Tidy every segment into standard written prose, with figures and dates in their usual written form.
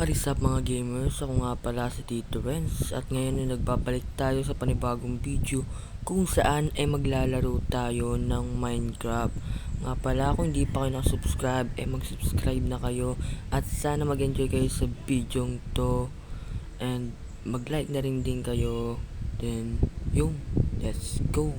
What is up mga gamers? Ako nga pala si Tito Renz at ngayon ay nagbabalik tayo sa panibagong video kung saan ay maglalaro tayo ng Minecraft. Nga pala kung hindi pa kayo nakasubscribe ay mag-subscribe na kayo at sana mag-enjoy kayo sa video to and mag-like na rin din kayo. Then let's go!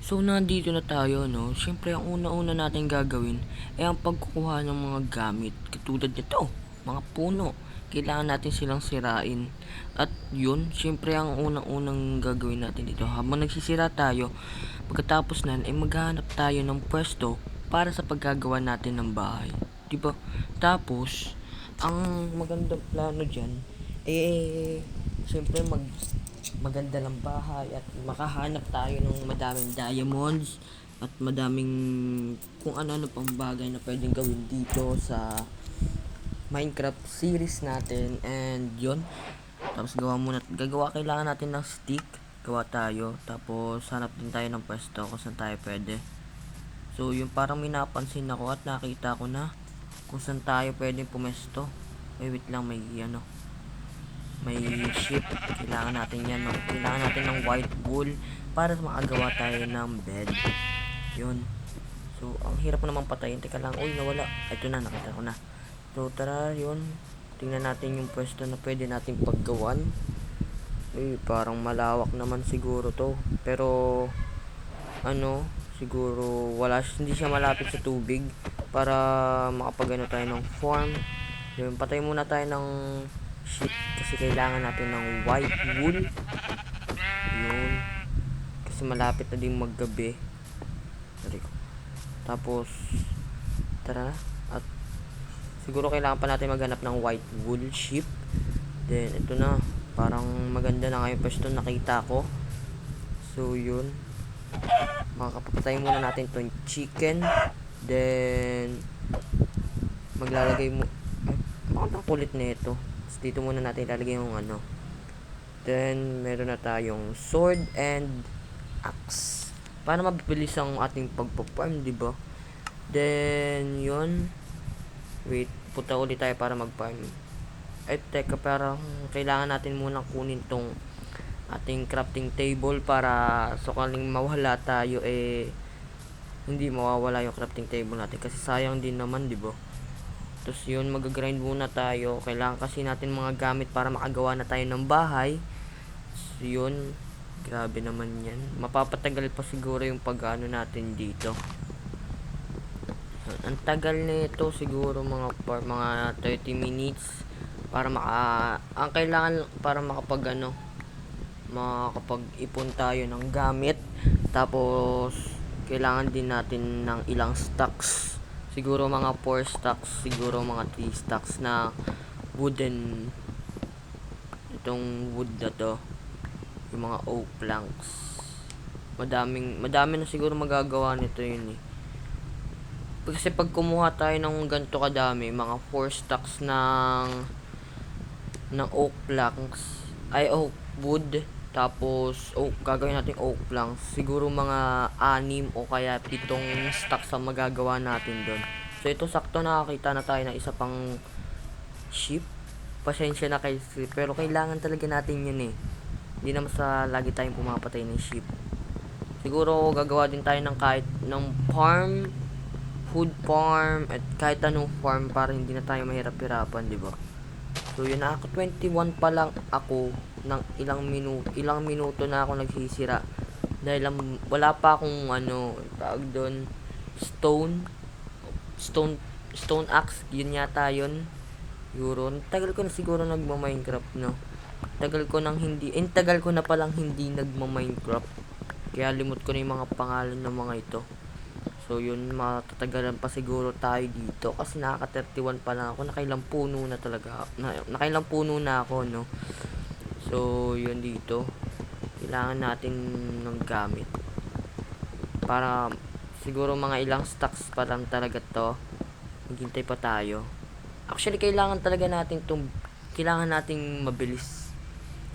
So nandito na tayo, no? Siyempre ang una-una natin gagawin ay ang pagkukuha ng mga gamit katulad nito, mga puno. Kailangan natin silang sirain. At yun, siyempre ang unang-unang gagawin natin dito habang nagsisira tayo, pagkatapos nan ay maghahanap tayo ng pwesto para sa paggagawa natin ng bahay, diba? Tapos ang magandang plano dyan siyempre maganda lang bahay at makahanap tayo ng madaming diamonds at madaming kung ano-ano pang bagay na pwedeng gawin dito sa Minecraft series natin. And yun, tapos kailangan natin ng stick, gawa tayo, tapos hanap din tayo ng pwesto kung saan tayo pwede. So yun, parang may napansin ako at nakita ko na kung saan tayo pwedeng pumesto. Wait lang, may ship, kailangan natin yan, no? Kailangan natin ng white wool para makagawa tayo ng bed. Yun, so ang hirap naman patayin. Teka lang, uy, nawala. Ito na, nakita ko na. So tara, yun, tingnan natin yung pwesto na pwede nating paggawan. Parang malawak naman siguro to, pero ano, siguro hindi siya malapit sa tubig para makapagano tayo ng farm. Yun, patay muna tayo ng sheep kasi kailangan natin ng white wool. Yun, kasi malapit na din maggabi. Tapos tara, at siguro kailangan pa natin maghanap ng white wool sheep. Then ito na, parang maganda na ngayon pwesto nakita ko. So yun, makakapatay muna natin itong chicken. Then maglalagay mo ang kulit na ito. Dito muna natin ilalagay yung ano. Then meron na tayong sword and axe para mabilis ang ating pagpa-farm, diba? Then yun, wait, punta ulit tayo para mag-farm. Teka, parang kailangan natin muna kunin tong ating crafting table para sakaling mawala tayo hindi mawawala yung crafting table natin kasi sayang din naman, diba? Tapos yun, mag-grind muna tayo. Kailangan kasi natin mga gamit para makagawa na tayo ng bahay. So yun, grabe naman yan. Mapapatagal pa siguro yung pag-ano natin dito. Ang tagal nito siguro mga 30 minutes para ang kailangan para makapag-ipon tayo ng gamit. Tapos kailangan din natin ng ilang stacks. Siguro mga 4 stacks, siguro mga 3 stacks na wooden, itong wood na to, yung mga oak planks. Madami na siguro magagawa nito yun kasi pag kumuha tayo ng ganito kadami, mga 4 stacks ng oak planks, oak wood, tapos gagawin natin oak planks, siguro mga 6 o kaya 7 stacks ang magagawa natin doon. So ito, sakto nakakita na tayo ng isa pang sheep. Pasensya na kay sheep, pero kailangan talaga natin yun hindi naman sa lagi tayong pumapatay ng sheep. Siguro gagawa din tayo ng kahit ng farm, food farm, at kahit anong farm para hindi na tayo mahirap-hirapan, diba? So yun, 21 pa lang ako, ng ilang minuto na ako nagsisira dahil wala pa akong tawag doon, stone axe, yun yata yun. Tagal ko na siguro nagma-Minecraft, no? Tagal ko na palang hindi nagma-Minecraft, kaya limot ko na yung mga pangalan ng mga ito. So yun, matatagalan pa siguro tayo dito kasi nakaka-31 pa lang ako. Nakailang puno na ako, no? So yun, dito kailangan natin ng gamit para siguro mga ilang stacks pa lang talaga to. Maghintay pa tayo. Actually kailangan nating mabilis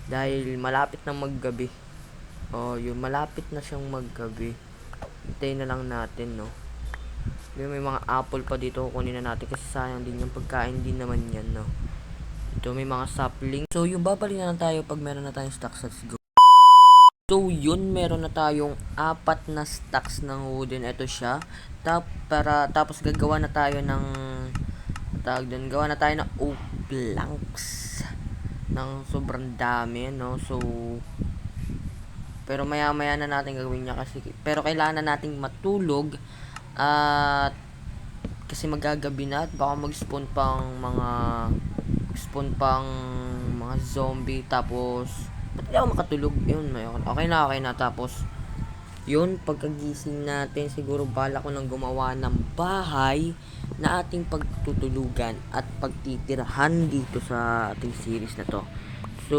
dahil malapit na maggabi. Yun, malapit na siyang maggabi. Hintayin na lang natin, no? May mga apple pa dito, kunin na natin kasi sayang din yung pagkain din naman yan, no? dito. May mga sapling. So, yung babalik na lang tayo pag meron na tayong stocks. Let's go. So, yun, meron na tayong 4 na stacks ng wooden. Ito siya. Tapos, gagawa na tayo ng, gawa na tayo ng oak planks. Ng sobrang dami, no? So, pero maya-maya na natin gagawin niya kasi, pero kailangan na nating matulog at kasi magagabi na at baka mag-spawn pang mga zombie. Tapos ba't di ako makatulog? Yun, okay na. Tapos yun, pagkagising natin siguro bala ko nang gumawa ng bahay na ating pagtutulugan at pagtitirahan dito sa ating series na to. So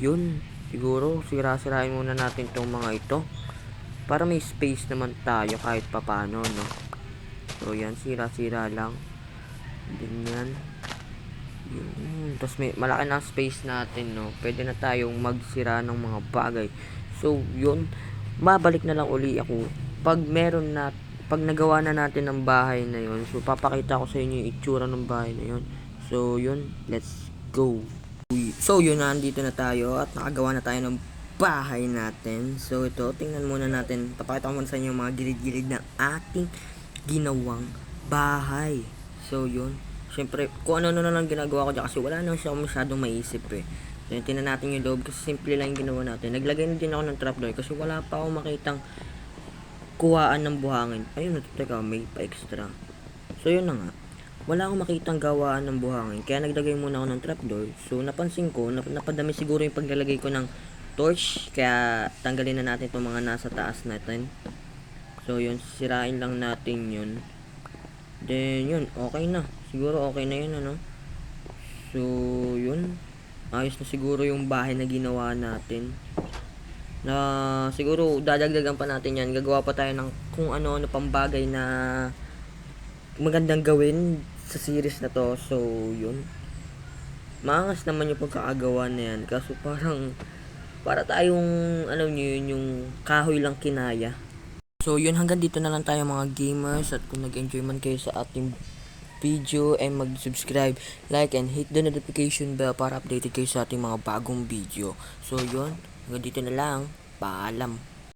yun, siguro sira-sirain muna natin tong mga ito para may space naman tayo kahit papano, no? So yan, sira-sira lang. Ganyan. Yun. Tapos may malaki na space natin, no? Pwede na tayong magsira ng mga bagay. So yun, babalik na lang uli ako pag nagawa na natin ang bahay na yun. So papakita ko sa inyo yung itsura ng bahay na yun. So yun, let's go. So yun, nandito na tayo at nakagawa na tayo ng bahay natin. So ito, tingnan muna natin. Papakita ko muna sa inyo yung mga gilid-gilid ng ating ginawang bahay. So yun, syempre kung ano na lang ginagawa ko dyan kasi wala na siya masyadong maisip eh. So yun, tingnan natin yung loob kasi simple lang yung ginawa natin. Naglagay na din ako ng trapdoor kasi wala pa akong makitang kuhaan ng buhangin. Ayun, teka, may pa extra. So yun na nga, wala akong makitang gawaan ng buhangin kaya naglagay muna ako ng trapdoor. So napansin ko, napadami siguro yung paglalagay ko ng torch, kaya tanggalin na natin itong mga nasa taas natin. So yun, sirain lang natin yun. Then yun, okay na. Siguro okay na yun, ano. So yun, ayos na siguro yung bahay na ginawa natin. Na siguro dadagdagan pa natin yan. Gagawa pa tayo ng kung ano-ano pang bagay na magandang gawin sa series na to. So yun, maangas naman yung pagkaagawa na yan. Kaso para tayong ano nyo yun, yung kahoy lang kinaya. So yun, hanggang dito na lang tayo mga gamers. At kung nag-enjoy man kayo sa ating video, ay mag-subscribe, like, and hit the notification bell para updated kayo sa ating mga bagong video. So yun, hanggang dito na lang. Paalam.